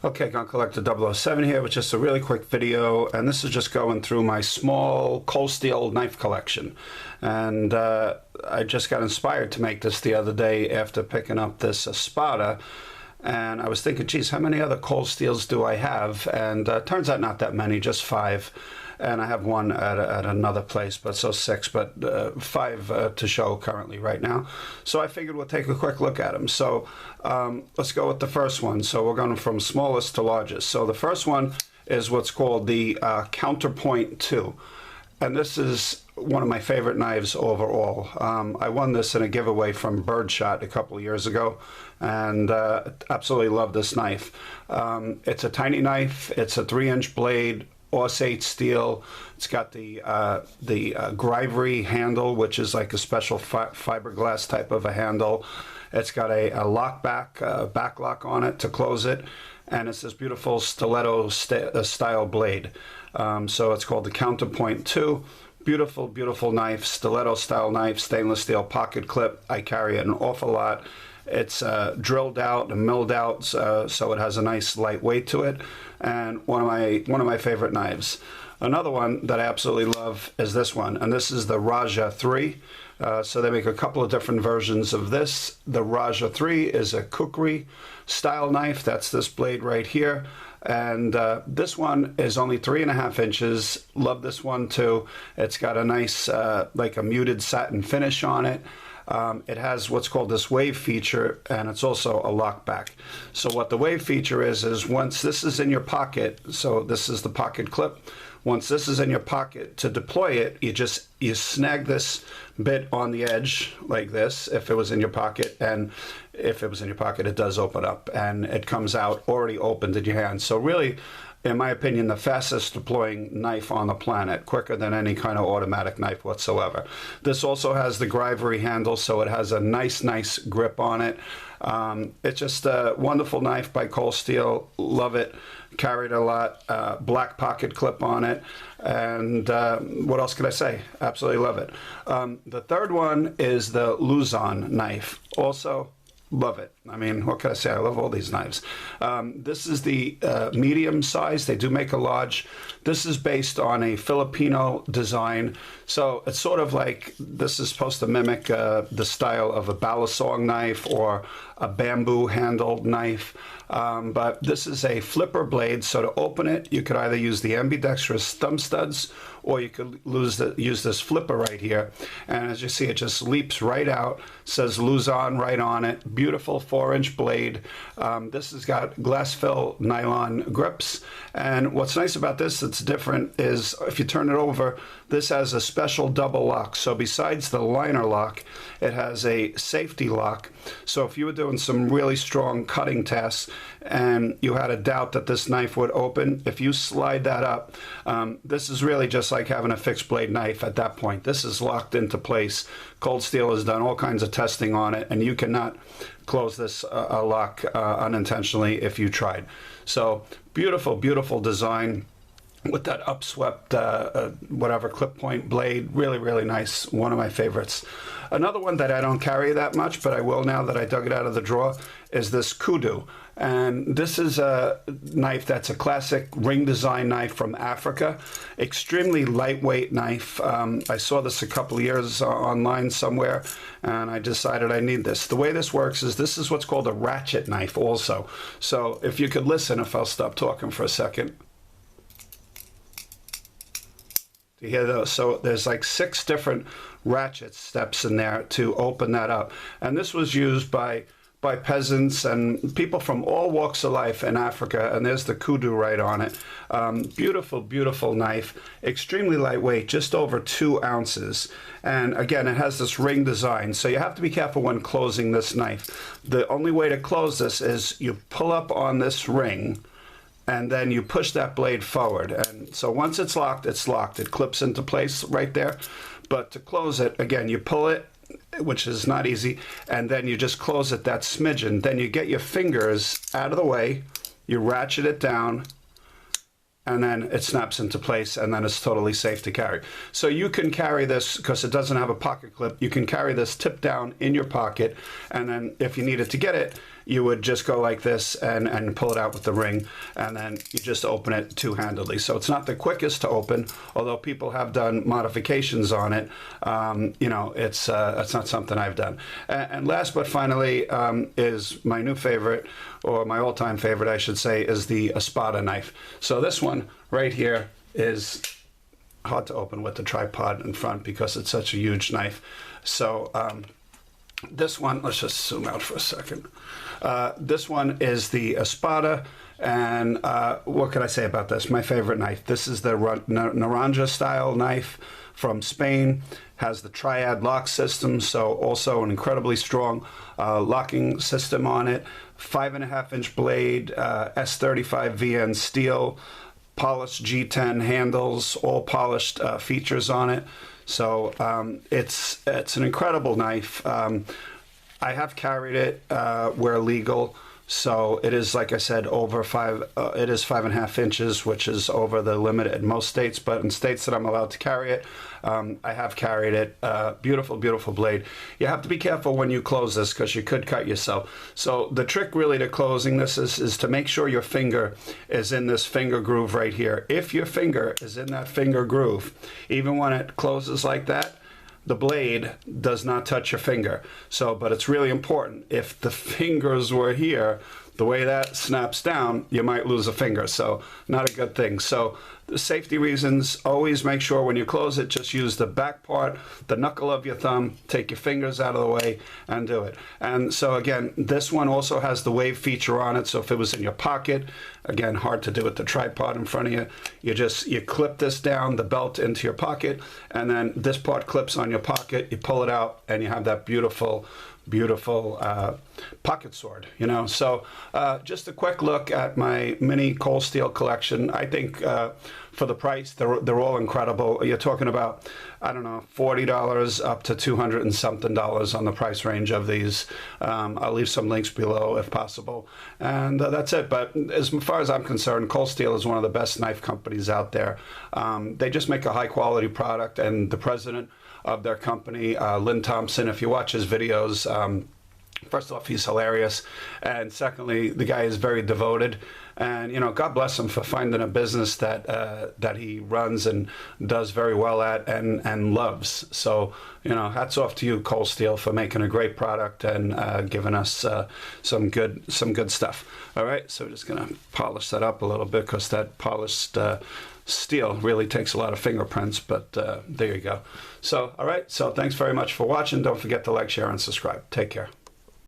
Okay, Gun Collector 007 here with just a really quick video, and this is just going through my small cold steel knife collection. And I just got inspired to make this the other day after picking up this Espada, and I was thinking, geez, how many other cold steels do I have? And turns out not that many, just 5. And I have one at another place, but so 6, but 5 to show currently right now. So I figured we'll take a quick look at them. So let's go with the first one. So we're going from smallest to largest. So the first one is what's called the Counterpoint 2. And this is one of my favorite knives overall. I won this in a giveaway from Birdshot a couple of years ago, and absolutely love this knife. It's a tiny knife. It's a 3-inch blade, Auss-8 steel. It's got the Grivery handle, which is like a special fiberglass type of a handle. It's got a back lock on it to close it, and it's this beautiful stiletto style blade. So it's called the Counterpoint 2. Beautiful, beautiful knife, stiletto style knife, stainless steel pocket clip. I carry it an awful lot. It's drilled out and milled out, so it has a nice light weight to it, and one of my favorite knives. Another one that I absolutely love is this one, and this is the Naranja 3. So they make a couple of different versions of this. The Naranja 3 is a kukri style knife. That's this blade right here. And this one is only 3.5 inches. Love this one too. It's got a nice, like a muted satin finish on it. It has what's called this wave feature, and it's also a lockback. So what the wave feature is once this is in your pocket, so this is the pocket clip. Once this is in your pocket, to deploy it, you snag this bit on the edge like this if it was in your pocket, and if it was in your pocket, it does open up and it comes out already opened in your hand. So really, in my opinion, the fastest deploying knife on the planet, quicker than any kind of automatic knife whatsoever. This also has the Grivery handle, so it has a nice grip on it. It's just a wonderful knife by Cold Steel. Love it. Carried a lot. Black pocket clip on it. And what else could I say? Absolutely love it. The third one is the Luzon Knife. Also, love it. I mean, what can I say? I love all these knives. This is the medium size. They do make a large. This is based on a Filipino design. So it's sort of like, this is supposed to mimic the style of a balisong knife or a bamboo handled knife. But this is a flipper blade, so to open it, you could either use the ambidextrous thumb studs, or you could use this flipper right here. And as you see, it just leaps right out, says Luzon right on it. Beautiful 4-inch blade. This has got glass fill nylon grips. And what's nice about this that's different is if you turn it over, this has a special double lock. So besides the liner lock, it has a safety lock. So if you were doing some really strong cutting tests and you had a doubt that this knife would open, if you slide that up, this is really just like having a fixed blade knife at that point. This is locked into place. Cold Steel has done all kinds of testing on it, and you cannot close this lock unintentionally if you tried. So beautiful, beautiful design with that upswept whatever clip point blade. Really nice. One of my favorites. Another one that I don't carry that much, but I will now that I dug it out of the drawer, is this kudu. And this is a knife that's a classic ring design knife from Africa. Extremely lightweight knife. I saw this a couple of years online somewhere, and I decided I need this. The way this works is this is what's called a ratchet knife also. So if you could listen, if I'll stop talking for a second. You hear those? So there's like 6 different ratchet steps in there to open that up. And this was used by peasants and people from all walks of life in Africa, and there's the kudu right on it. Beautiful, beautiful knife, extremely lightweight, just over 2 ounces. And again, it has this ring design, so you have to be careful when closing this knife. The only way to close this is you pull up on this ring, and then you push that blade forward. And so once it's locked, it's locked. It clips into place right there. But to close it, again, you pull it, which is not easy, and then you just close it that smidgen. Then you get your fingers out of the way, you ratchet it down, and then it snaps into place, and then it's totally safe to carry. So you can carry this, because it doesn't have a pocket clip, you can carry this tip down in your pocket, and then if you needed to get it, you would just go like this and pull it out with the ring, and then you just open it two-handedly. So it's not the quickest to open, although people have done modifications on it. You know, it's not something I've done. And last but finally is my new favorite, or my all-time favorite, I should say, is the Espada knife. So this one right here is hard to open with the tripod in front because it's such a huge knife. So this one, let's just zoom out for a second. This one is the Espada, and what can I say about this? My favorite knife. This is the Naranja style knife from Spain. Has the triad lock system, so also an incredibly strong locking system on it. 5.5-inch blade, S35 VN steel, polished G10 handles, all polished features on it. So it's an incredible knife. I have carried it where legal. So it is, like I said, over it is 5.5 inches, which is over the limit in most states. But in states that I'm allowed to carry it, I have carried it. Beautiful, beautiful blade. You have to be careful when you close this because you could cut yourself. So the trick really to closing this is to make sure your finger is in this finger groove right here. If your finger is in that finger groove, even when it closes like that, the blade does not touch your finger. So, but it's really important. If the fingers were here, the way that snaps down, you might lose a finger. So not a good thing. So the safety reasons, always make sure when you close it, just use the back part, the knuckle of your thumb, take your fingers out of the way and do it. And so again, this one also has the wave feature on it. So if it was in your pocket, again, hard to do with the tripod in front of you, you clip this down, the belt into your pocket, and then this part clips on your pocket, you pull it out, and you have that beautiful pocket sword, you know. So just a quick look at my mini cold steel collection. I think for the price, they're all incredible. You're talking about, I don't know, $40 up to $200 and something on the price range of these. I'll leave some links below if possible. And that's it. But as far as I'm concerned, Cold Steel is one of the best knife companies out there. They just make a high quality product, and the president of their company, Lynn Thompson, if you watch his videos, first off, he's hilarious, and secondly, the guy is very devoted. And you know, God bless him for finding a business that he runs and does very well at and loves. So you know, hats off to you, Cold Steel, for making a great product and giving us some good stuff. All right, so we're just gonna polish that up a little bit because that polished steel really takes a lot of fingerprints, but there you go. So all right, so thanks very much for watching. Don't forget to like, share, and subscribe. Take care.